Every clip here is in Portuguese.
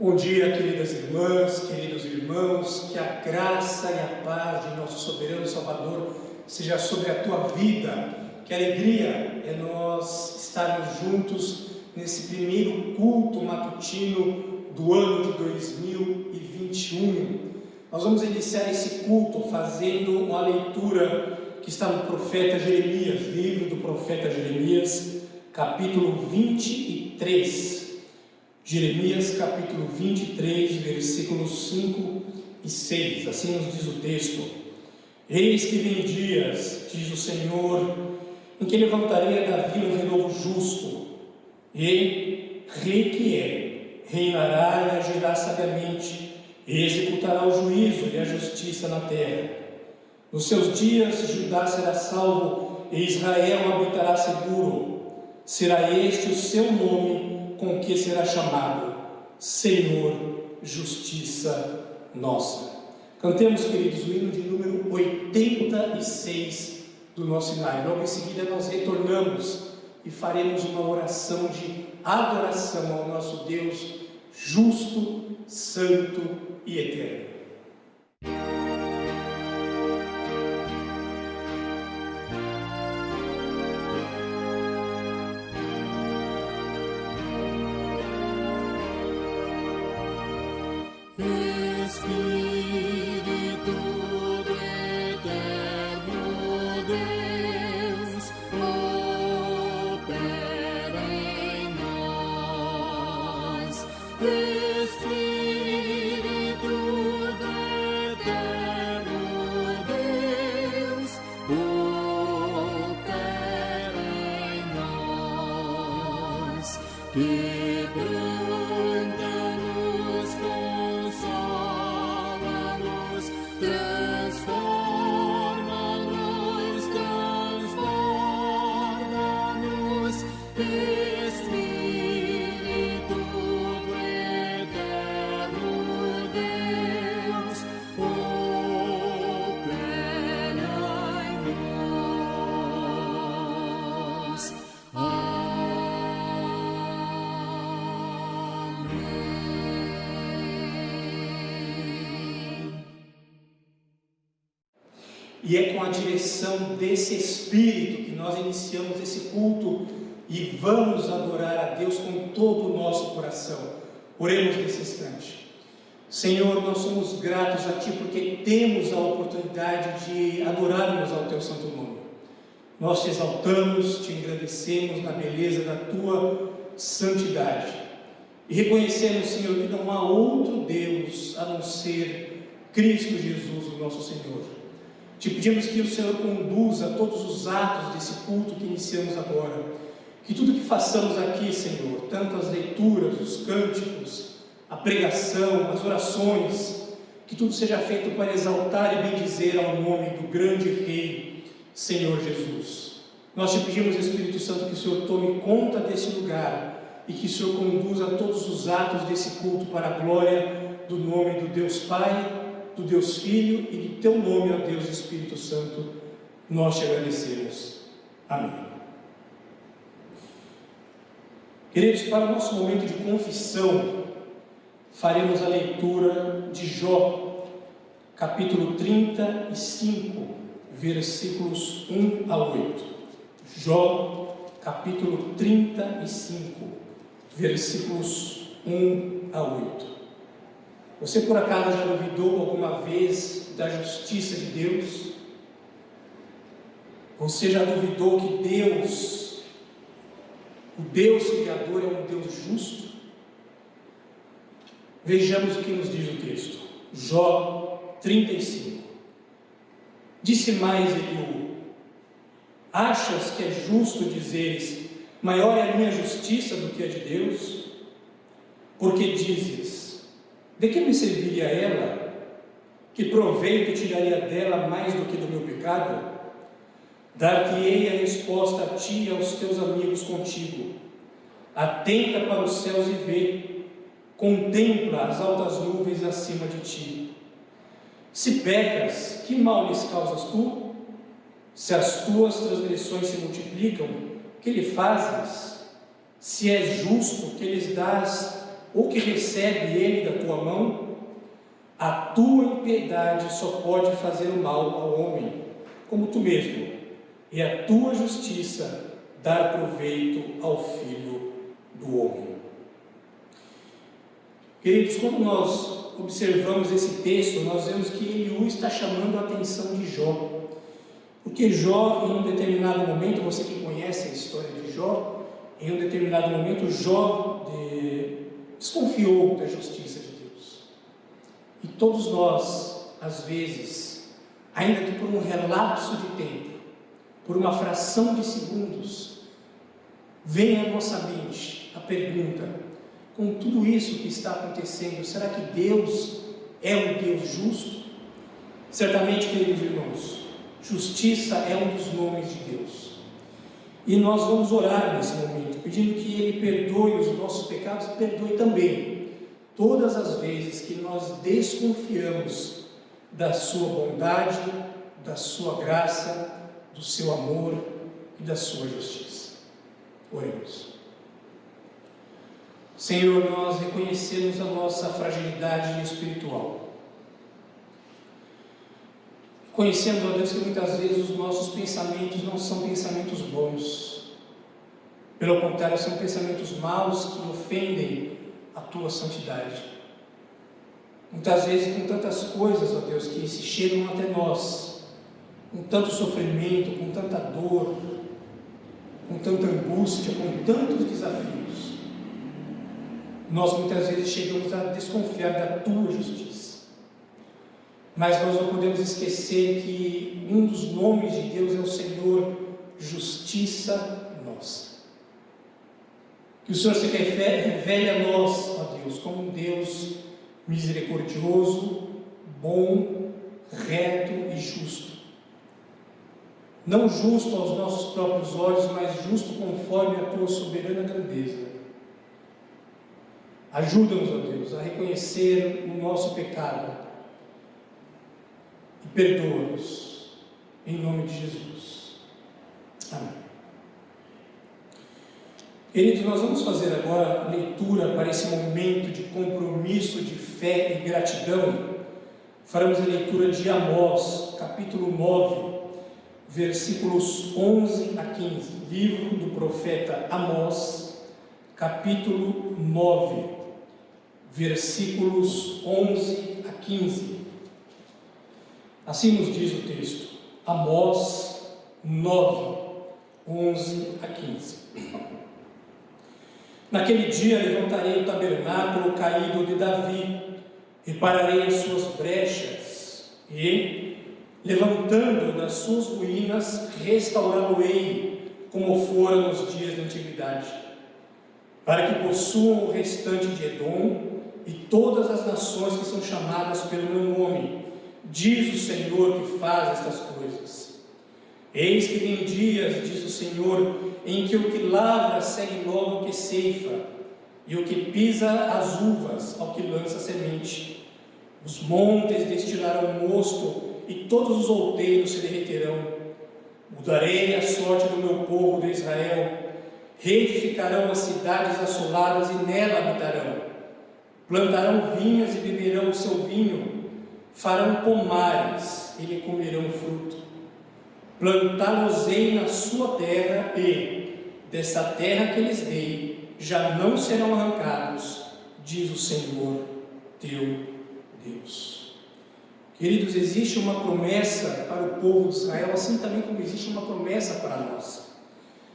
Bom dia, queridas irmãs, queridos irmãos, que a graça e a paz de nosso soberano Salvador seja sobre a tua vida. Que alegria é nós estarmos juntos nesse primeiro culto matutino do ano de 2021. Nós vamos iniciar esse culto fazendo uma leitura que está no profeta Jeremias, livro do profeta Jeremias, capítulo 23. Jeremias capítulo 23, versículos 5 e 6, assim nos diz o texto: Eis que vem dias, diz o Senhor, em que levantarei a Davi um renovo justo, e rei que é, reinará e agirá sabiamente, e executará o juízo e a justiça na terra. Nos seus dias Judá será salvo, e Israel habitará seguro. Será este o seu nome, com que será chamado Senhor, Justiça Nossa. Cantemos, queridos, o hino de número 86 do nosso Sinai. Logo em seguida nós retornamos e faremos uma oração de adoração ao nosso Deus justo, santo e eterno. E é com a direção desse Espírito que nós iniciamos esse culto e vamos adorar a Deus com todo o nosso coração. Oremos nesse instante. Senhor, nós somos gratos a Ti porque temos a oportunidade de adorarmos ao Teu santo nome. Nós Te exaltamos, Te engrandecemos na beleza da Tua santidade. E reconhecemos, Senhor, que não há outro Deus a não ser Cristo Jesus, o nosso Senhor. Te pedimos que o Senhor conduza todos os atos desse culto que iniciamos agora. Que tudo que façamos aqui, Senhor, tanto as leituras, os cânticos, a pregação, as orações, que tudo seja feito para exaltar e bendizer ao nome do grande Rei, Senhor Jesus. Nós te pedimos, Espírito Santo, que o Senhor tome conta desse lugar e que o Senhor conduza todos os atos desse culto para a glória do nome do Deus Pai, do Deus Filho e do Teu nome, ó Deus Espírito Santo, nós te agradecemos. Amém. Queridos, para o nosso momento de confissão, faremos a leitura de Jó, capítulo 35, versículos 1 a 8. Jó, capítulo 35, versículos 1 a 8. Você por acaso já duvidou alguma vez da justiça de Deus? Você já duvidou que Deus, o Deus Criador, é um Deus justo? Vejamos o que nos diz o texto. Jó 35. Disse mais Eliú: Achas que é justo dizeres, maior é a minha justiça do que a de Deus? Porque dizes, de que me serviria ela? Que proveito tiraria dela mais do que do meu pecado? Dar-te-ei a resposta a ti e aos teus amigos contigo. Atenta para os céus e vê, contempla as altas nuvens acima de ti. Se pecas, que mal lhes causas tu? Se as tuas transgressões se multiplicam, que lhe fazes? Se és justo, que lhes dás ou que recebe ele da tua mão? A tua impiedade só pode fazer o mal ao homem, como tu mesmo, e a tua justiça dar proveito ao Filho do homem. Queridos, quando nós observamos esse texto, nós vemos que Eliú está chamando a atenção de Jó, porque Jó, em um determinado momento, você que conhece a história de Jó, em um determinado momento, Jó desconfiou da justiça de Deus. E todos nós, às vezes, ainda que por um relapso de tempo, por uma fração de segundos, vem à nossa mente a pergunta: com tudo isso que está acontecendo, será que Deus é um Deus justo? Certamente, queridos irmãos, justiça é um dos nomes de Deus. E nós vamos orar nesse momento, pedindo que Ele perdoe os nossos pecados e perdoe também todas as vezes que nós desconfiamos da sua bondade, da sua graça, do seu amor e da sua justiça. Oremos. Senhor, nós reconhecemos a nossa fragilidade espiritual. Conhecemos, ó Deus, que muitas vezes os nossos pensamentos não são pensamentos bons. Pelo contrário, são pensamentos maus que ofendem a Tua santidade. Muitas vezes com tantas coisas, ó Deus, que se chegam até nós, com tanto sofrimento, com tanta dor, com tanta angústia, com tantos desafios, nós muitas vezes chegamos a desconfiar da Tua justiça. Mas nós não podemos esquecer que um dos nomes de Deus é o Senhor, justiça nossa. Que o Senhor se revele a nós, ó Deus, como um Deus misericordioso, bom, reto e justo. Não justo aos nossos próprios olhos, mas justo conforme a Tua soberana grandeza. Ajuda-nos, ó Deus, a reconhecer o nosso pecado e perdoa-nos, em nome de Jesus. Amém. Queridos, nós vamos fazer agora leitura para esse momento de compromisso, de fé e gratidão. Faremos a leitura de Amós, capítulo 9, versículos 11 a 15. Livro do profeta Amós, capítulo 9, versículos 11 a 15. Assim nos diz o texto, Amós 9, 11 a 15. Naquele dia levantarei o tabernáculo caído de Davi, repararei as suas brechas e, levantando das suas ruínas, restaurá-lo-ei, como fora nos dias da antiguidade, para que possuam o restante de Edom e todas as nações que são chamadas pelo meu nome, diz o Senhor que faz estas coisas. Eis que vem dias, diz o Senhor, em que o que lavra segue logo o que ceifa, e o que pisa as uvas ao que lança semente. Os montes destilarão mosto, e todos os outeiros se derreterão. Mudarei a sorte do meu povo de Israel, reedificarão as cidades assoladas e nela habitarão. Plantarão vinhas e beberão o seu vinho, farão pomares e lhe comerão fruto. Plantá-los-ei na sua terra e, dessa terra que lhes dei, já não serão arrancados, diz o Senhor teu Deus. Queridos, existe uma promessa para o povo de Israel, assim também como existe uma promessa para nós.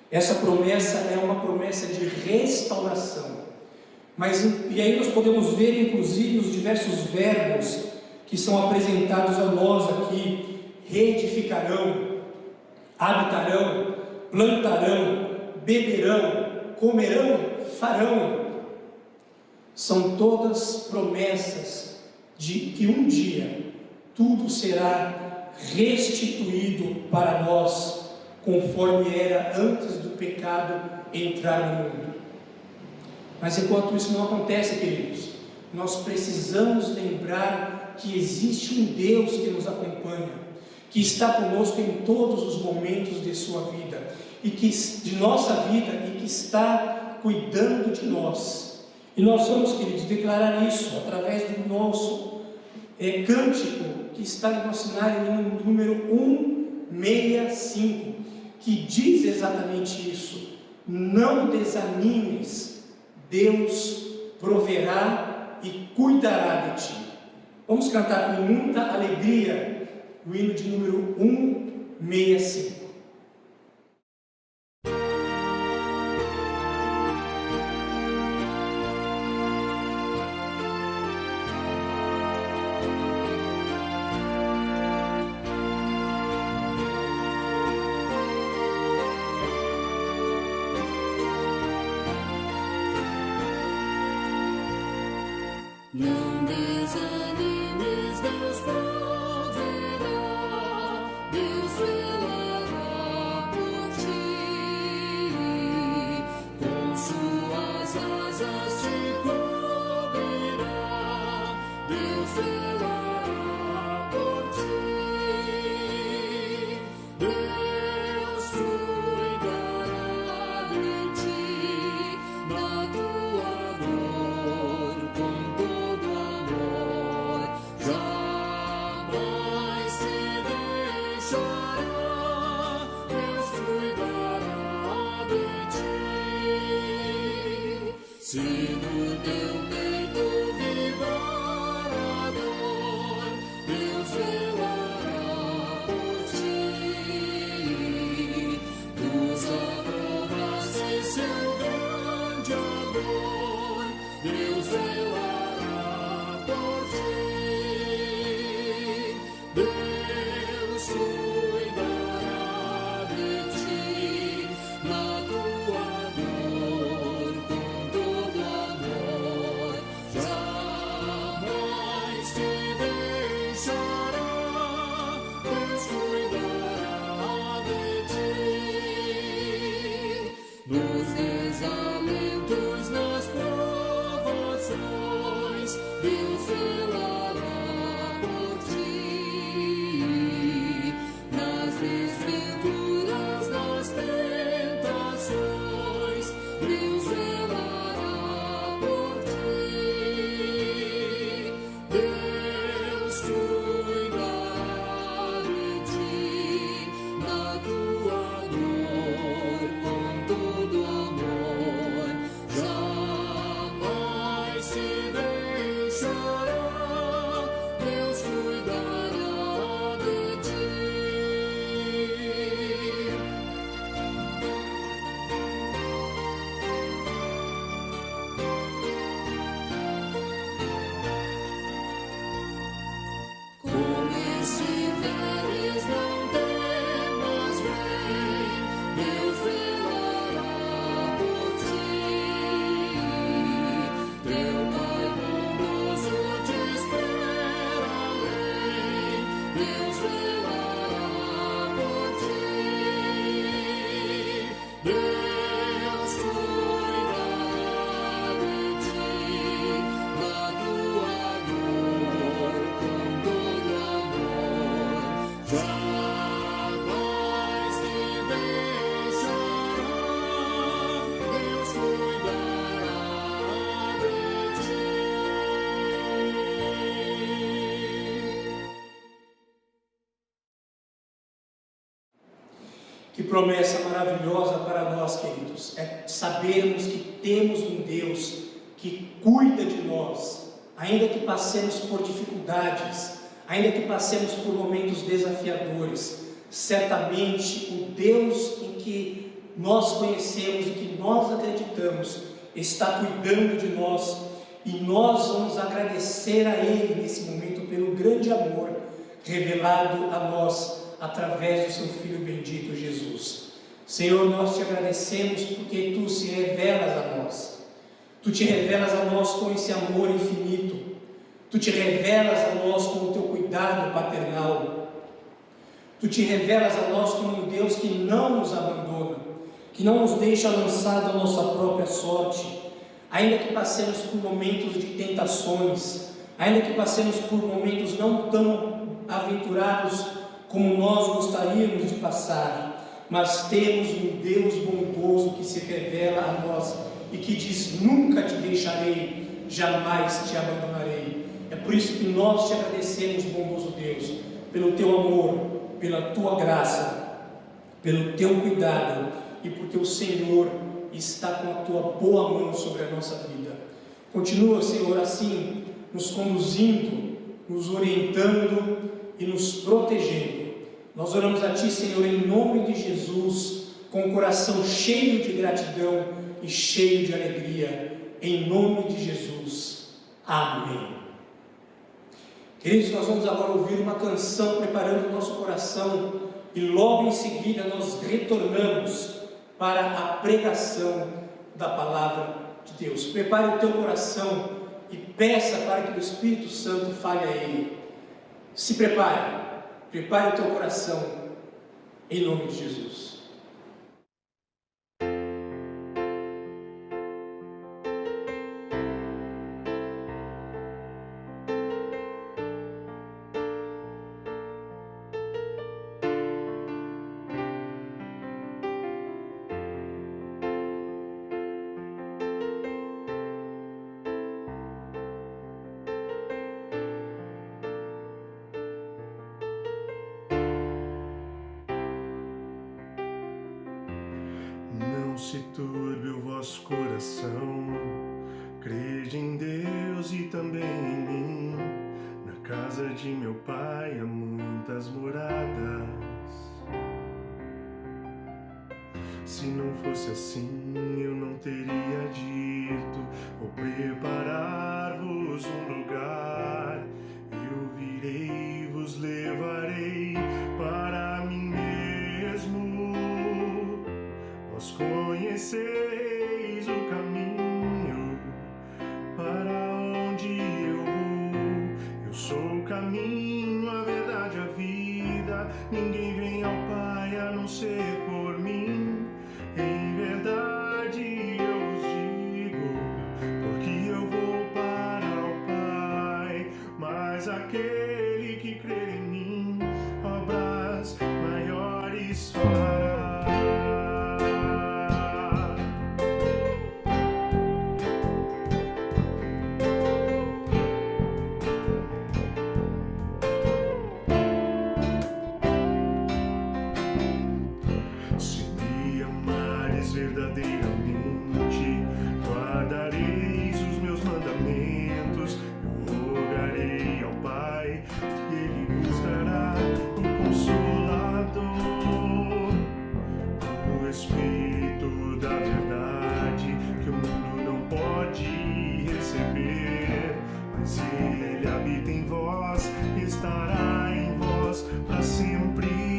Essa promessa é uma promessa de restauração. E aí nós podemos ver, inclusive, os diversos verbos que são apresentados a nós aqui: reedificarão, habitarão, plantarão, beberão, comerão, farão. São todas promessas de que um dia tudo será restituído para nós, conforme era antes do pecado entrar no mundo. Mas enquanto isso não acontece, queridos, nós precisamos lembrar que existe um Deus que nos acompanha, que está conosco em todos os momentos de sua vida, e que de nossa vida, e que está cuidando de nós. E nós vamos, queridos, declarar isso através do nosso cântico que está no nosso cenário no número 165, que diz exatamente isso: não desanimes, Deus proverá e cuidará de ti. Vamos cantar com muita alegria o hino de número 165. Não desanimes, Deus proverá, Deus velará por ti, com suas asas te cobrirá, Deus velará por ti, Deus cuidará de ti, na tua dor, com todo amor, jamais te deixará, Deus cuidará de ti. Se no teu peito vibrar a dor, Deus velará por ti. Tu já provaste seu grande amor, Deus velará por ti. Deus cuidará de ti, na tua dor, com todo amor, jamais te deixará, Deus cuidará de ti. Nos desalentos, nas provações, Deus velará por ti. Nas desventuras, nas tentações, Deus velará por ti. Deus cuidará de ti, na tua dor, com todo amor, jamais te deixará, Deus cuidará de ti. Como estiveres, não temas, vem, Deus velará por ti. Teu Pai bondoso te espera além, Deus velará por ti. Deus cuidará de ti, na tua dor, com todo amor, jamais te deixará, Deus cuidará de ti. Que promessa maravilhosa para nós, queridos, é sabermos que temos um Deus que cuida de nós, ainda que passemos por dificuldades, ainda que passemos por momentos desafiadores. Certamente o Deus em que nós conhecemos e que nós acreditamos está cuidando de nós, e nós vamos agradecer a Ele nesse momento pelo grande amor revelado a nós através do seu Filho bendito Jesus. Senhor, nós te agradecemos porque Tu se revelas a nós. Tu te revelas a nós com esse amor infinito. Tu te revelas a nós com o Teu cuidado paternal. Tu te revelas a nós como um Deus que não nos abandona, que não nos deixa lançado à nossa própria sorte, ainda que passemos por momentos de tentações, ainda que passemos por momentos não tão aventurados como nós gostaríamos de passar, mas temos um Deus bondoso que se revela a nós e que diz: nunca te deixarei, jamais te abandonarei. É por isso que nós te agradecemos, bondoso Deus, pelo teu amor, pela tua graça, pelo teu cuidado e porque o Senhor está com a tua boa mão sobre a nossa vida. Continua, Senhor, assim, nos conduzindo, nos orientando e nos protegendo. Nós oramos a Ti, Senhor, em nome de Jesus, com o coração cheio de gratidão e cheio de alegria, em nome de Jesus. Amém. Queridos, nós vamos agora ouvir uma canção preparando o nosso coração e logo em seguida nós retornamos para a pregação da palavra de Deus. Prepare o teu coração e peça para que o Espírito Santo fale a Ele. Se prepare, prepare o teu coração, em nome de Jesus. Não se turbe o vosso coração, crede em Deus e também em mim. Na casa de meu Pai há muitas moradas. Se não fosse assim, eu não teria dito: vou preparar-vos um lugar. Eu virei e vos levarei para mim mesmo. Vós conheceis o caminho para onde eu vou. Eu sou o caminho, a verdade, a vida. Ninguém vem ao Pai a não ser por mim. Em verdade eu vos digo, porque eu vou para o Pai. Mas aquele que crer em mim, obras maiores fará. Verdadeiramente guardareis os meus mandamentos. Eu rogarei ao Pai e Ele vos dará o Consolador, o Espírito da verdade, que o mundo não pode receber, mas Ele habita em vós, estará em vós para sempre.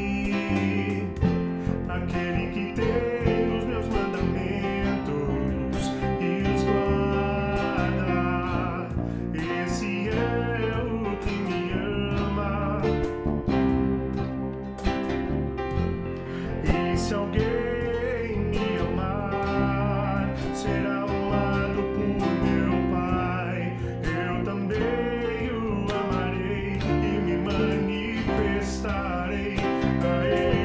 Aquele que tem os meus mandamentos e os guarda, esse é o que me ama. E se alguém me amar, será amado por meu Pai. Eu também o amarei e me manifestarei a Ele.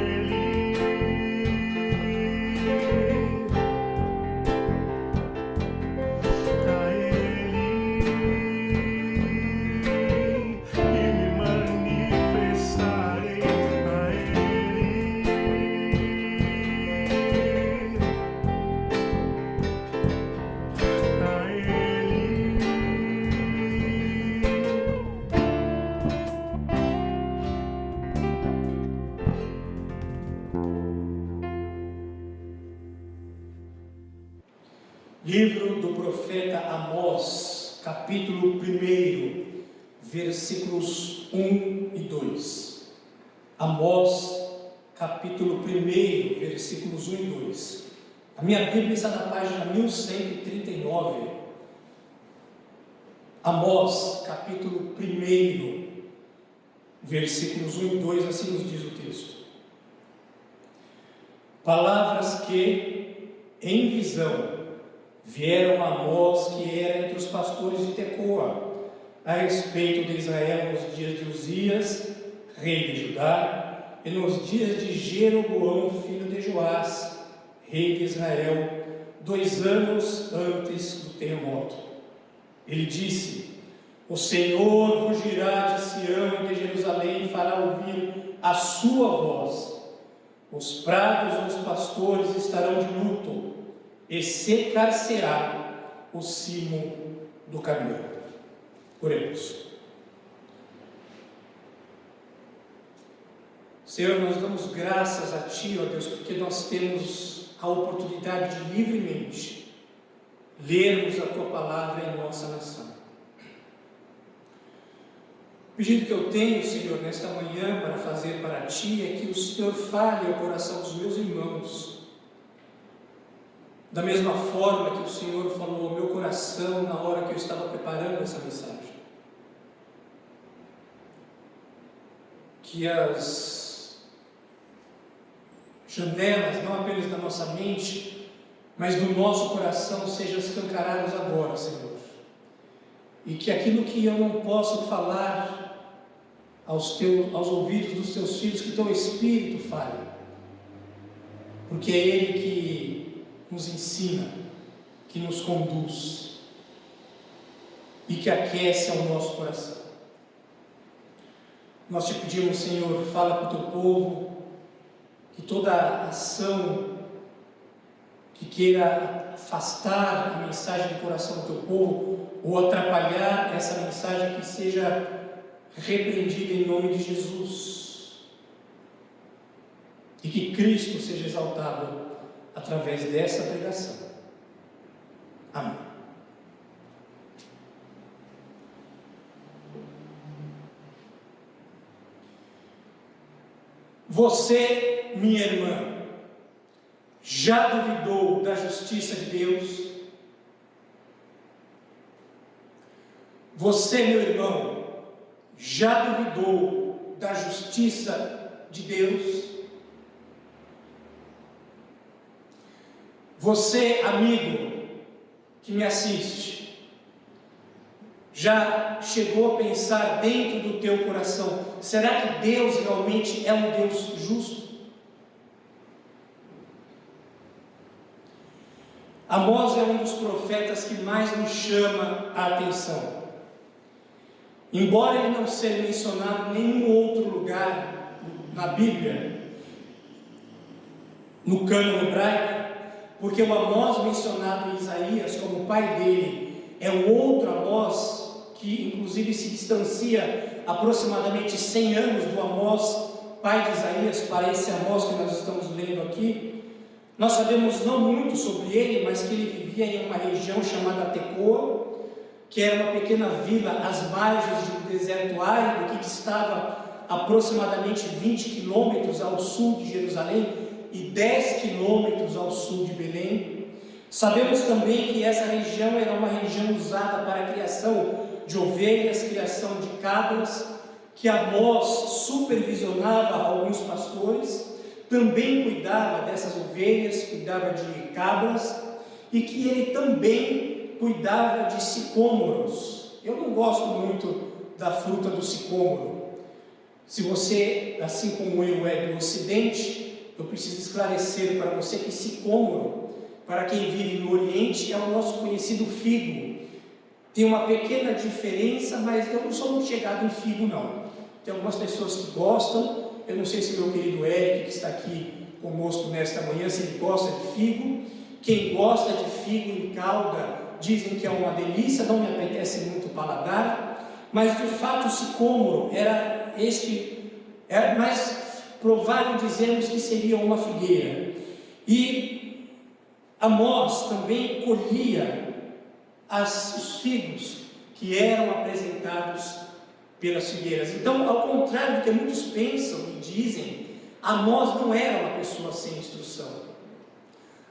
Livro do profeta Amós, capítulo 1, versículos 1 e 2. Amós, capítulo 1, versículos 1 e 2. A minha Bíblia está na página 1139. Amós, capítulo 1, versículos 1 e 2, assim nos diz o texto. Palavras que, em visão, vieram a Amós, que era entre os pastores de Tecoa, a respeito de Israel nos dias de Uzias, rei de Judá, e nos dias de Jeroboão, filho de Joás, rei de Israel, 2 anos antes do terremoto. Ele disse: o Senhor rugirá de Sião e de Jerusalém e fará ouvir a sua voz. Os prados dos pastores estarão de luto, e secar-se-á o cimo do Carmelo. Oremos. Senhor, nós damos graças a Ti, ó Deus, porque nós temos a oportunidade de livremente lermos a Tua palavra em nossa nação. O pedido que eu tenho, Senhor, nesta manhã para fazer para Ti é que o Senhor fale ao coração dos meus irmãos, da mesma forma que o Senhor falou ao meu coração na hora que eu estava preparando essa mensagem. Que as janelas, não apenas da nossa mente, mas do nosso coração sejam escancaradas agora, Senhor. E que aquilo que eu não posso falar aos ouvidos dos Teus filhos, que Teu Espírito fale, porque é Ele que nos ensina, que nos conduz e que aquece ao nosso coração. Nós Te pedimos, Senhor, fala com o Teu povo, que toda ação que queira afastar a mensagem do coração do Teu povo ou atrapalhar essa mensagem, que seja repreendida em nome de Jesus, e que Cristo seja exaltado através dessa pregação. Amém. Você, minha irmã, já duvidou da justiça de Deus? Você, meu irmão, já duvidou da justiça de Deus? Você, amigo que me assiste, já chegou a pensar dentro do teu coração: será que Deus realmente é um Deus justo? Amós é um dos profetas que mais me chama a atenção. Embora ele não seja mencionado em nenhum outro lugar na Bíblia, no cânon hebraico, porque o Amós mencionado em Isaías como pai dele é um outro Amós, que inclusive se distancia aproximadamente 100 anos do Amós, pai de Isaías, para esse Amós que nós estamos lendo aqui. Nós sabemos não muito sobre ele, mas que ele vivia em uma região chamada Tecoa, que era uma pequena vila às margens de um deserto árido que distava aproximadamente 20 quilômetros ao sul de Jerusalém e 10 quilômetros ao sul de Belém. Sabemos também que essa região era uma região usada para a criação de ovelhas, criação de cabras, que Amós supervisionava alguns pastores, também cuidava dessas ovelhas, cuidava de cabras, e que ele também cuidava de sicômoros. Eu não gosto muito da fruta do sicômoro. Se você, assim como eu, é do Ocidente, eu preciso esclarecer para você que sicômoro, para quem vive no Oriente, é o nosso conhecido figo. Tem uma pequena diferença, mas eu não sou muito chegado em figo, não. Tem algumas pessoas que gostam. Eu não sei se meu querido Eric, que está aqui conosco nesta manhã, se ele gosta de figo. Quem gosta de figo em calda, dizem que é uma delícia, não me apetece muito o paladar, mas de fato o sicômoro era mais provável dizermos que seria uma figueira. E Amós também colhia os figos que eram apresentados pelas figueiras. Então, ao contrário do que muitos pensam e dizem, Amós não era uma pessoa sem instrução.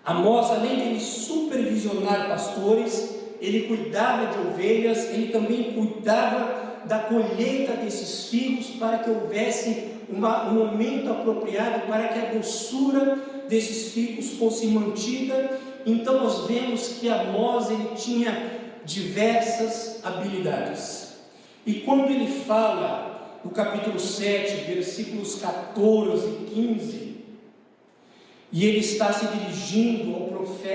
Amós, além de ele supervisionar pastores, ele cuidava de ovelhas, ele também cuidava da colheita desses figos, para que houvesse um momento apropriado para que a doçura desses figos fosse mantida. Então nós vemos que Amós ele tinha diversas habilidades. E quando ele fala no capítulo 7, versículos 14 e 15, e ele está se dirigindo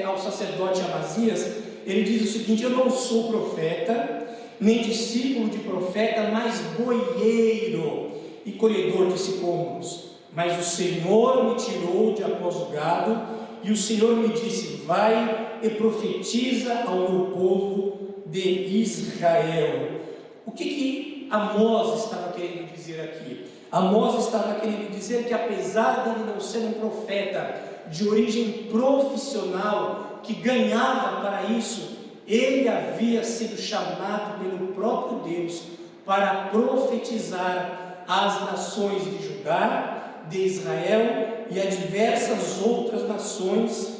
ao sacerdote Amazias. Ele diz o seguinte: eu não sou profeta, nem discípulo de profeta, mas boieiro e colhedor de sicômoros. Mas o Senhor me tirou de após o gado, e o Senhor me disse: vai e profetiza ao meu povo de Israel. O que Amós estava querendo dizer aqui? Amós estava querendo dizer que, apesar dele não ser um profeta de origem profissional, que ganhava para isso, ele havia sido chamado pelo próprio Deus para profetizar às nações de Judá, de Israel e a diversas outras nações.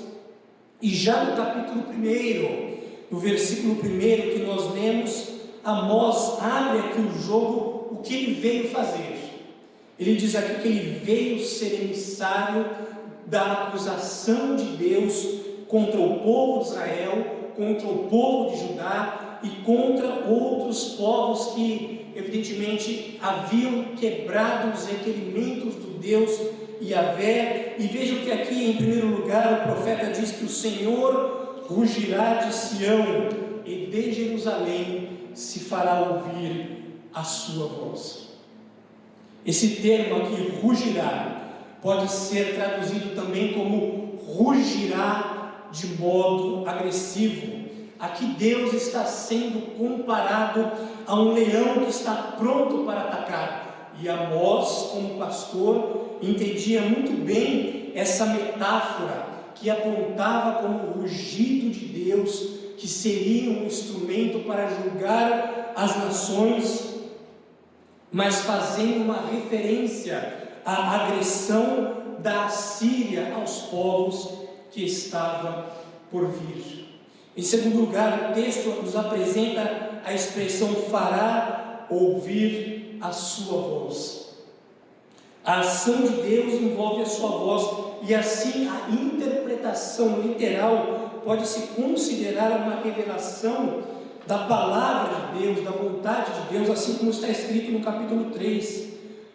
E já no capítulo 1, no versículo 1 que nós lemos, Amós abre aqui o jogo, o que ele veio fazer. Ele diz aqui que ele veio ser emissário da acusação de Deus contra o povo de Israel, contra o povo de Judá e contra outros povos que evidentemente haviam quebrado os requerimentos do Deus Yahvé. E vejam que aqui, em primeiro lugar, o profeta diz que o Senhor rugirá de Sião, e de Jerusalém se fará ouvir a sua voz. Esse termo aqui, rugirá, pode ser traduzido também como rugirá de modo agressivo. Aqui Deus está sendo comparado a um leão que está pronto para atacar. E Amós, como pastor, entendia muito bem essa metáfora que apontava como o rugido de Deus, que seria um instrumento para julgar as nações, mas fazendo uma referência à agressão da Assíria aos povos que estava por vir. Em segundo lugar, o texto nos apresenta a expressão fará ouvir a sua voz. A ação de Deus envolve a sua voz, e assim a interpretação literal pode-se considerar uma revelação da palavra de Deus, da vontade de Deus, assim como está escrito no capítulo 3,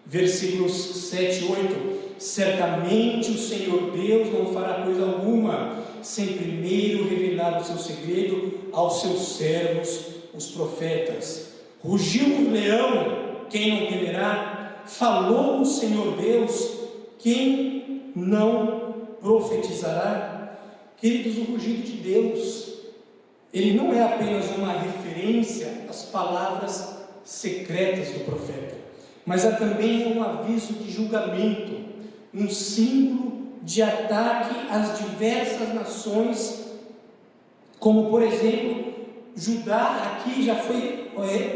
versículos 7 e 8. Certamente o Senhor Deus não fará coisa alguma, sem primeiro revelar o seu segredo aos seus servos, os profetas. Rugiu o leão, quem não temerá? Falou o Senhor Deus, quem não profetizará? Queridos, o rugido de Deus, ele não é apenas uma referência às palavras secretas do profeta, mas é também um aviso de julgamento, um símbolo de ataque às diversas nações, como por exemplo, Judá aqui já foi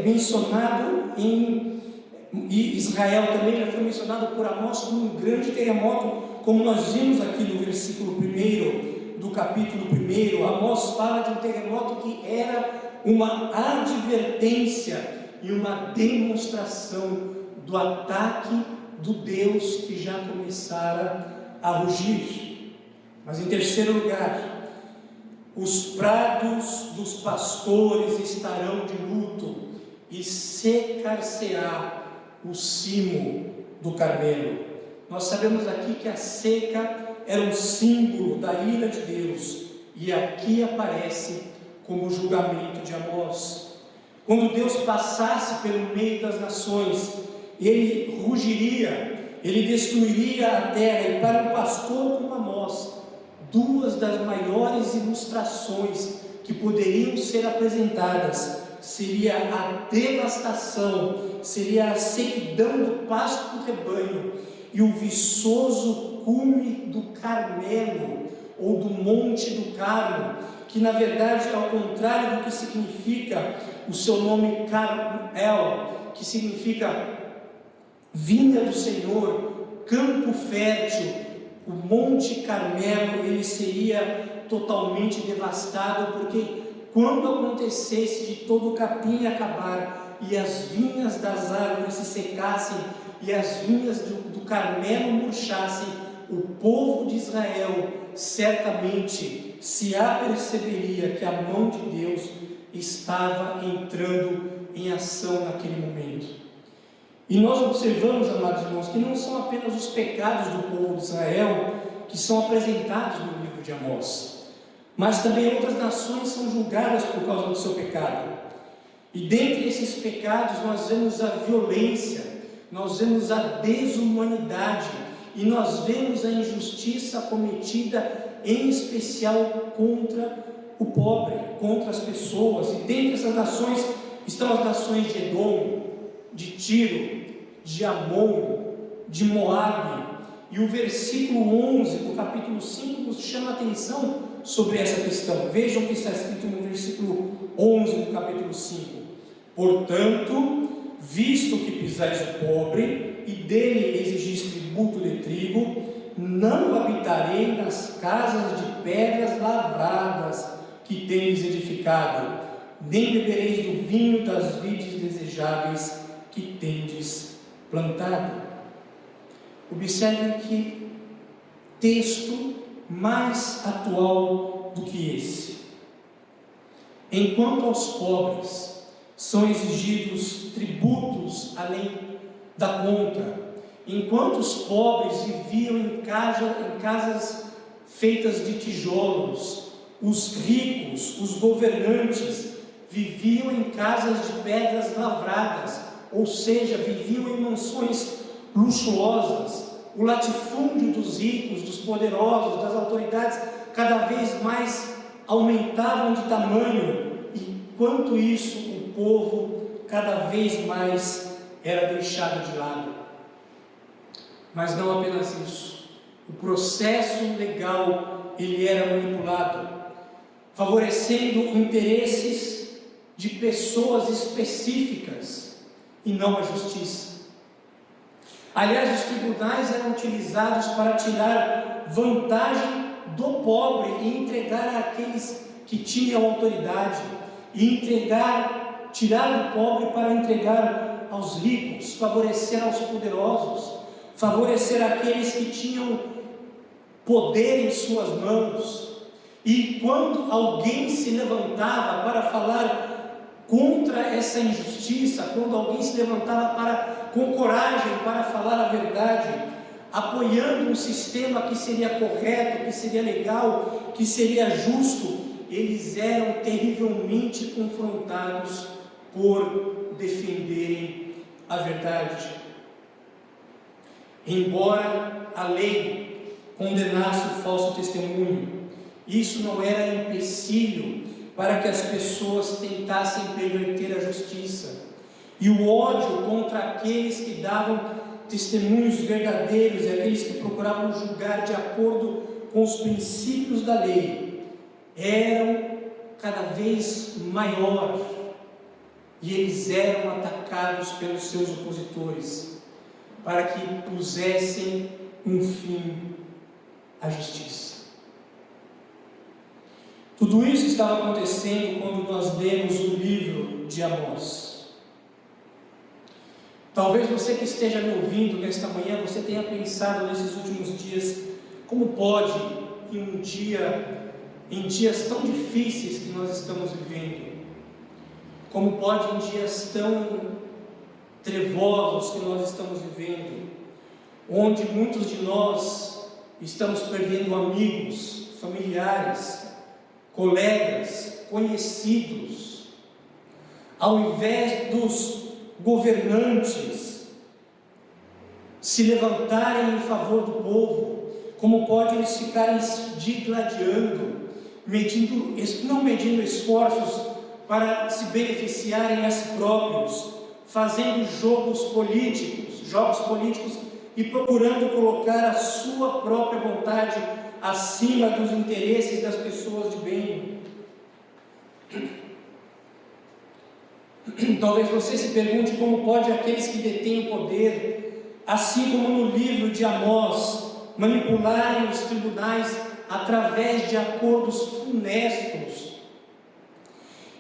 mencionado e Israel também já foi mencionado por Amós como um grande terremoto, como nós vimos aqui no versículo 1 do capítulo 1. Amós fala de um terremoto que era uma advertência e uma demonstração do ataque do Deus que já começara a rugir. Mas em terceiro lugar, os prados dos pastores estarão de luto, e secar-se-á o cimo do Carmelo. Nós sabemos aqui que a seca era um símbolo da ira de Deus, e aqui aparece como o julgamento de Amós. Quando Deus passasse pelo meio das nações, ele rugiria, ele destruiria a terra. E para um pastor como Amós, duas das maiores ilustrações que poderiam ser apresentadas seria a devastação, seria a sequidão do pasto do rebanho e o viçoso cume do Carmelo, ou do Monte do Carmo, que na verdade, ao contrário do que significa o seu nome Carmel, que significa vinha do Senhor, campo fértil, o Monte Carmelo, ele seria totalmente devastado, porque quando acontecesse de todo o capim acabar, e as vinhas das árvores se secassem, e as vinhas do Carmelo murchassem, o povo de Israel certamente se aperceberia que a mão de Deus estava entrando em ação naquele momento. E nós observamos, amados irmãos, que não são apenas os pecados do povo de Israel que são apresentados no livro de Amós. Mas também outras nações são julgadas por causa do seu pecado. E dentre esses pecados nós vemos a violência, nós vemos a desumanidade e nós vemos a injustiça cometida em especial contra o pobre, contra as pessoas. E dentre essas nações estão as nações de Edom, de Tiro, de Amon, de Moabe. E o versículo 11 do capítulo 5 nos chama a atenção sobre essa questão. Vejam o que está escrito no versículo 11 do capítulo 5. Portanto, visto que pisais o pobre e dele exigis tributo de trigo, não habitarei nas casas de pedras lavradas que tendes edificado, nem bebereis do vinho das vides desejáveis que tendes plantado. Observem que texto mais atual do que esse. Enquanto aos pobres são exigidos tributos além da conta, enquanto os pobres viviam em casas feitas de tijolos, os ricos, os governantes, viviam em casas de pedras lavradas, ou seja, viviam em mansões luxuosas. O latifúndio dos ricos, dos poderosos, das autoridades, cada vez mais aumentavam de tamanho, enquanto isso o povo cada vez mais era deixado de lado. Mas não apenas isso, o processo legal ele era manipulado, favorecendo interesses de pessoas específicas e não a justiça. Aliás, os tribunais eram utilizados para tirar vantagem do pobre e entregar àqueles que tinham autoridade, e tirar do pobre para entregar aos ricos, favorecer aos poderosos, favorecer aqueles que tinham poder em suas mãos. E quando alguém se levantava para falar contra essa injustiça, quando alguém se levantava com coragem para falar a verdade, apoiando um sistema que seria correto, que seria legal, que seria justo, eles eram terrivelmente confrontados por defenderem a verdade. Embora a lei condenasse o falso testemunho, isso não era empecilho para que as pessoas tentassem perverter a justiça. E o ódio contra aqueles que davam testemunhos verdadeiros e aqueles que procuravam julgar de acordo com os princípios da lei eram cada vez maior, e eles eram atacados pelos seus opositores para que pusessem um fim à justiça. Tudo isso estava acontecendo quando nós lemos o livro de Amós. Talvez você que esteja me ouvindo nesta manhã, você tenha pensado nesses últimos dias, como pode, em dias tão difíceis que nós estamos vivendo, como pode em dias tão trevosos que nós estamos vivendo, onde muitos de nós estamos perdendo amigos, familiares, colegas, conhecidos, ao invés dos governantes se levantarem em favor do povo, como podem eles ficarem digladiando, não medindo esforços para se beneficiarem a si próprios, fazendo jogos políticos e procurando colocar a sua própria vontade acima dos interesses das pessoas de bem. Talvez você se pergunte como pode aqueles que detêm o poder, assim como no livro de Amós, manipularem os tribunais através de acordos funestos,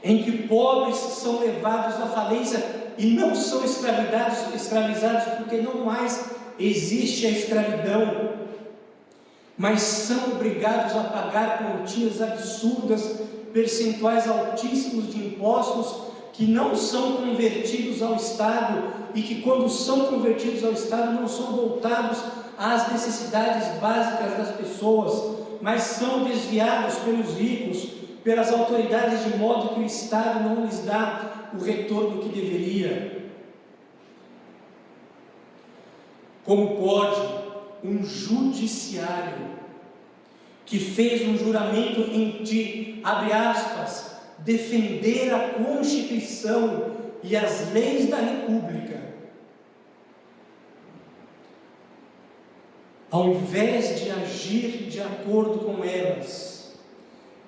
em que pobres são levados à falência e não são escravizados porque não mais existe a escravidão, mas são obrigados a pagar quantias absurdas, percentuais altíssimos de impostos que não são convertidos ao Estado, e que quando são convertidos ao Estado não são voltados às necessidades básicas das pessoas, mas são desviados pelos ricos, pelas autoridades, de modo que o Estado não lhes dá o retorno que deveria. Como pode um judiciário que fez um juramento de, abre aspas, defender a Constituição e as leis da República, ao invés de agir de acordo com elas,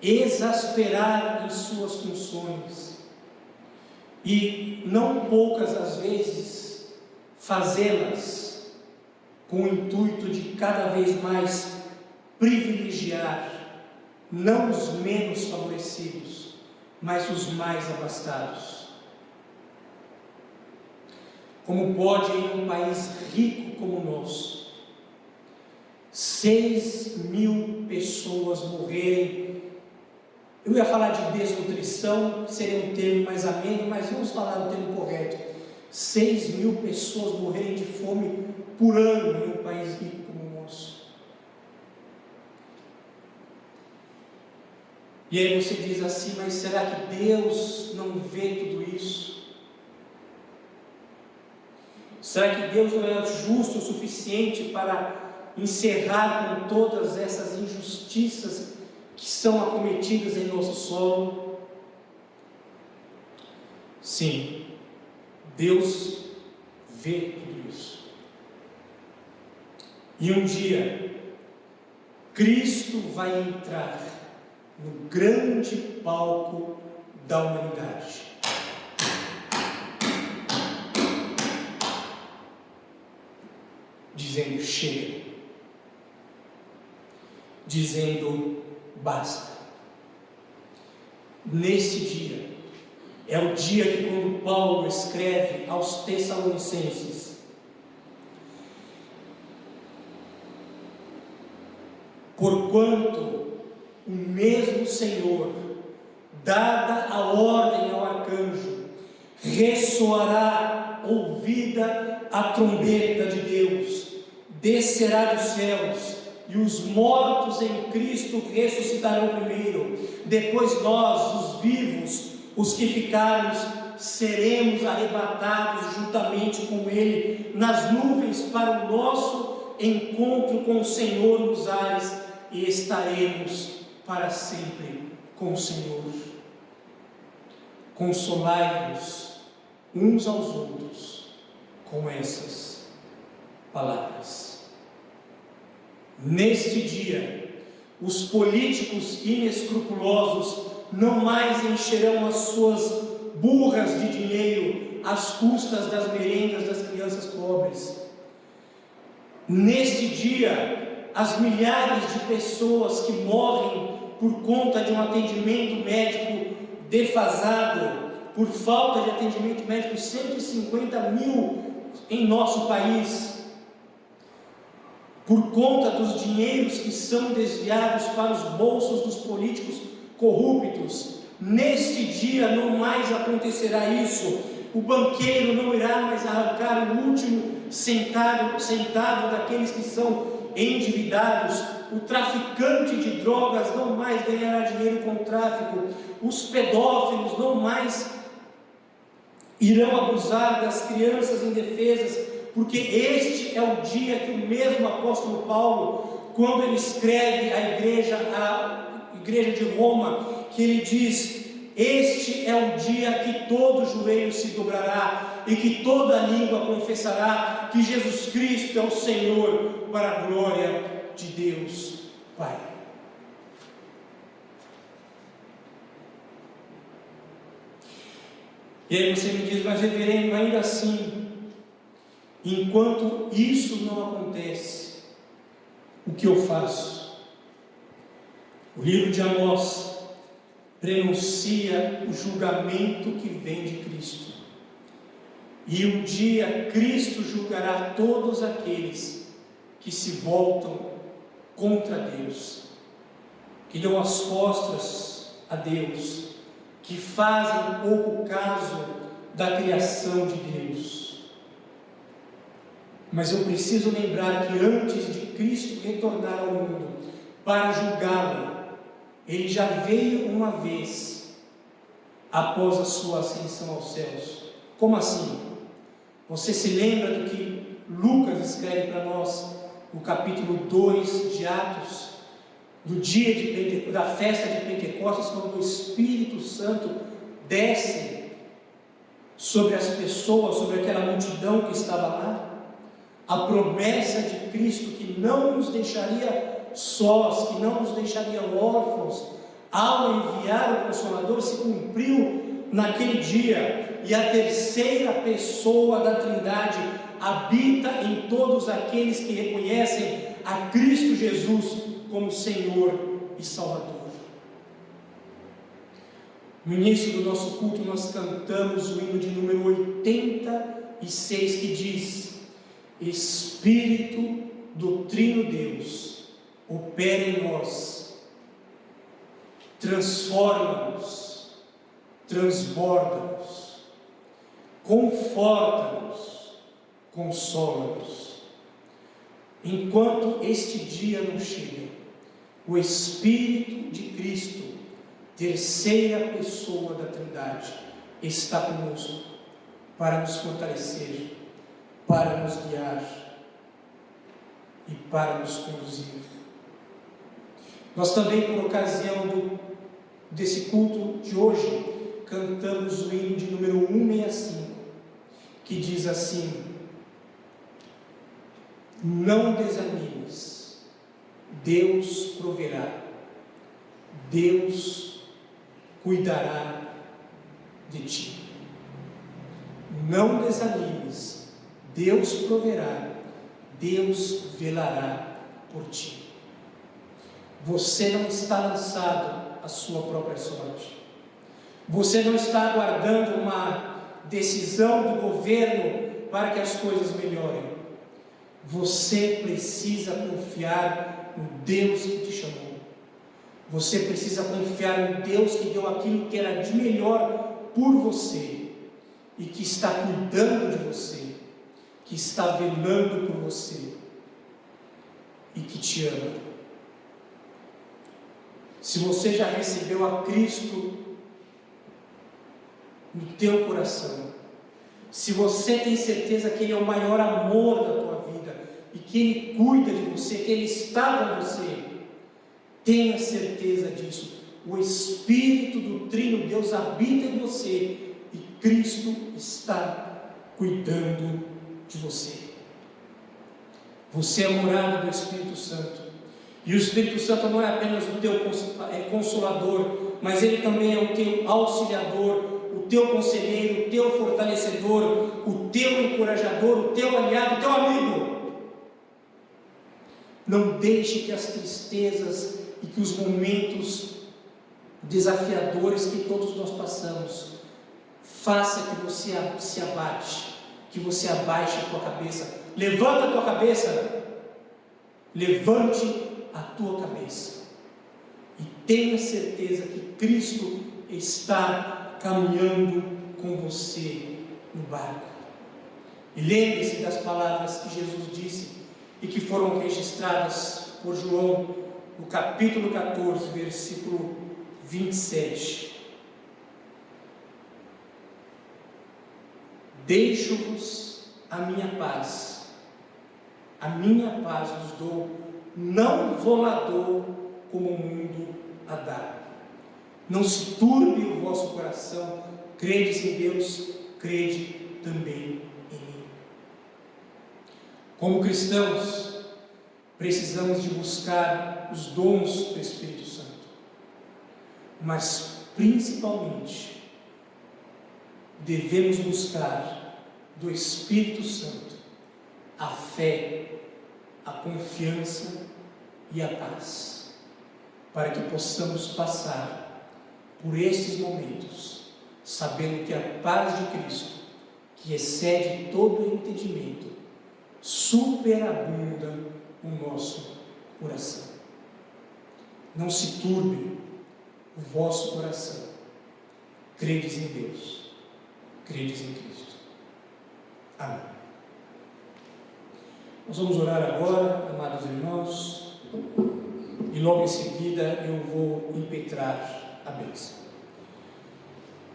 exasperar em suas funções e, não poucas as vezes, fazê-las com o intuito de cada vez mais privilegiar não os menos favorecidos, mas os mais abastados? Como pode, em um país rico como o nosso, 6.000 pessoas morrerem? Eu ia falar de desnutrição, seria um termo mais ameno, mas vamos falar o termo correto. 6.000 pessoas morrerem de fome por ano em um país rico como o nosso. E aí você diz assim: mas será que Deus não vê tudo isso? Será que Deus não é justo o suficiente para encerrar com todas essas injustiças que são acometidas em nosso solo? Sim, Deus vê tudo isso. E um dia, Cristo vai entrar no grande palco da humanidade, dizendo chega, dizendo basta. Nesse dia, é o dia que, quando Paulo escreve aos Tessalonicenses, porquanto o mesmo Senhor, dada a ordem ao arcanjo, ressoará ouvida a trombeta de Deus, descerá dos céus, e os mortos em Cristo ressuscitarão primeiro. Depois nós, os vivos, os que ficarmos, seremos arrebatados juntamente com Ele nas nuvens para o nosso encontro com o Senhor nos ares, e estaremos para sempre com o Senhor. Consolai-vos uns aos outros com essas palavras. Neste dia, os políticos inescrupulosos não mais encherão as suas burras de dinheiro às custas das merendas das crianças pobres. Neste dia, as milhares de pessoas que morrem por conta de um atendimento médico defasado, por falta de atendimento médico, 150.000 em nosso país, por conta dos dinheiros que são desviados para os bolsos dos políticos corruptos. Neste dia não mais acontecerá isso. O banqueiro não irá mais arrancar o último centavo daqueles que são endividados. O traficante de drogas não mais ganhará dinheiro com o tráfico. Os pedófilos não mais irão abusar das crianças indefesas, porque este é o dia que o mesmo apóstolo Paulo, quando ele escreve à igreja de Roma, que ele diz: este é o dia que todo joelho se dobrará e que toda língua confessará que Jesus Cristo é o Senhor, para a glória de Deus Pai. E aí você me diz: mas reverendo, ainda assim, enquanto isso não acontece, o que eu faço? O livro de Amós prenuncia o julgamento que vem de Cristo. E um dia Cristo julgará todos aqueles que se voltam contra Deus, que dão as costas a Deus, que fazem pouco caso da criação de Deus. Mas eu preciso lembrar que antes de Cristo retornar ao mundo para julgá-lo, ele já veio uma vez após a sua ascensão aos céus. Como assim? Você se lembra do que Lucas escreve para nós no capítulo 2 de Atos, do dia da festa de Pentecostes, quando o Espírito Santo desce sobre as pessoas, sobre aquela multidão que estava lá? A promessa de Cristo que não nos deixaria sós, que não nos deixaria órfãos, ao enviar o Consolador, se cumpriu naquele dia. E a terceira pessoa da Trindade habita em todos aqueles que reconhecem a Cristo Jesus como Senhor e Salvador. No início do nosso culto nós cantamos o hino de número 86, que diz: Espírito do Trino Deus, opera em nós, transforma-nos, transborda-nos, conforta-nos, consola-nos. Enquanto este dia não chega, o Espírito de Cristo, terceira pessoa da Trindade, está conosco para nos fortalecer, para nos guiar e para nos conduzir. Nós também, por ocasião desse culto de hoje, cantamos o hino de número 165, que diz assim: não desanimes, Deus proverá, Deus cuidará de ti. Não desanimes, Deus proverá, Deus velará por ti. Você não está lançado à sua própria sorte. Você não está aguardando uma decisão do governo para que as coisas melhorem. Você precisa confiar no Deus que te chamou. Você precisa confiar no Deus que deu aquilo que era de melhor por você e que está cuidando de você, que está velando por você e que te ama. Se você já recebeu a Cristo no teu coração, se você tem certeza que Ele é o maior amor da tua vida e que Ele cuida de você, que Ele está com você, tenha certeza disso. O Espírito do Trino Deus habita em você e Cristo está cuidando de você. Você é morada do Espírito Santo. E o Espírito Santo não é apenas o teu consolador, mas ele também é o teu auxiliador, o teu conselheiro, o teu fortalecedor, o teu encorajador, o teu aliado, o teu amigo. Não deixe que as tristezas e que os momentos desafiadores que todos nós passamos faça que você se abate, que você abaixe a tua cabeça. Levanta a tua cabeça, levante a tua cabeça e tenha certeza que Cristo está caminhando com você no barco. E lembre-se das palavras que Jesus disse e que foram registradas por João no capítulo 14, versículo 27. Deixo-vos a minha paz vos dou, não vou-la dou como o mundo a dá. Não se turbe o vosso coração, credes em Deus, crede também em mim. Como cristãos, precisamos de buscar os dons do Espírito Santo, mas principalmente devemos buscar do Espírito Santo a fé, a confiança e a paz, para que possamos passar por esses momentos, sabendo que a paz de Cristo, que excede todo o entendimento, superabunda o nosso coração. Não se turbe o vosso coração. Credes em Deus, credes em Cristo. Amém. Nós vamos orar agora, amados irmãos, e logo em seguida eu vou impetrar a bênção.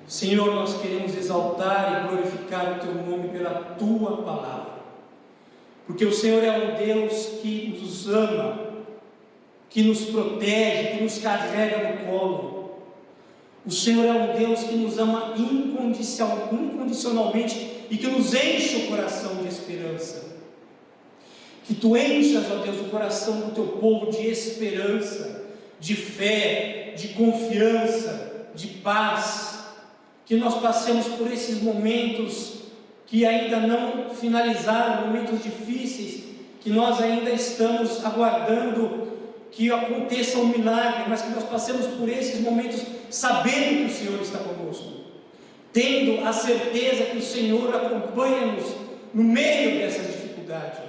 Senhor, nós queremos exaltar e glorificar o Teu nome pela Tua palavra, porque o Senhor é um Deus que nos ama, que nos protege, que nos carrega no colo. O Senhor é um Deus que nos ama incondicionalmente e que nos enche o coração de esperança. Que Tu enchas, ó Deus, o coração do Teu povo de esperança, de fé, de confiança, de paz. Que nós passemos por esses momentos que ainda não finalizaram, momentos difíceis, que nós ainda estamos aguardando que aconteça um milagre, mas que nós passemos por esses momentos sabendo que o Senhor está conosco, tendo a certeza que o Senhor acompanha-nos no meio dessa dificuldade.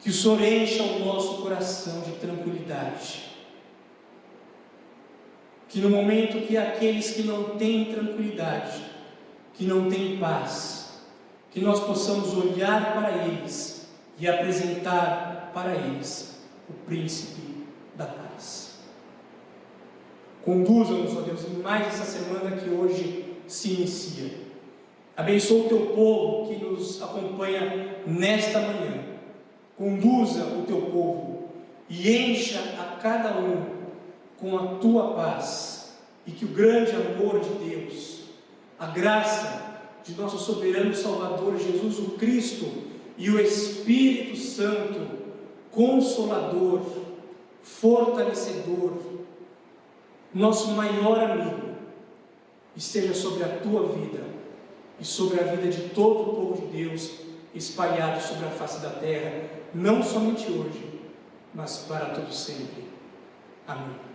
Que o Senhor encha o nosso coração de tranquilidade, que no momento que aqueles que não têm tranquilidade, que não têm paz, que nós possamos olhar para eles e apresentar para eles o príncipe da paz. Conduza-nos, ó Deus, em mais essa semana que hoje se inicia. Abençoa o Teu povo que nos acompanha nesta manhã. Conduza o Teu povo e encha a cada um com a Tua paz, e que o grande amor de Deus, a graça de nosso soberano Salvador Jesus o Cristo e o Espírito Santo, Consolador, fortalecedor, nosso maior amigo, esteja sobre a tua vida e sobre a vida de todo o povo de Deus espalhado sobre a face da terra, não somente hoje, mas para todo sempre. Amém.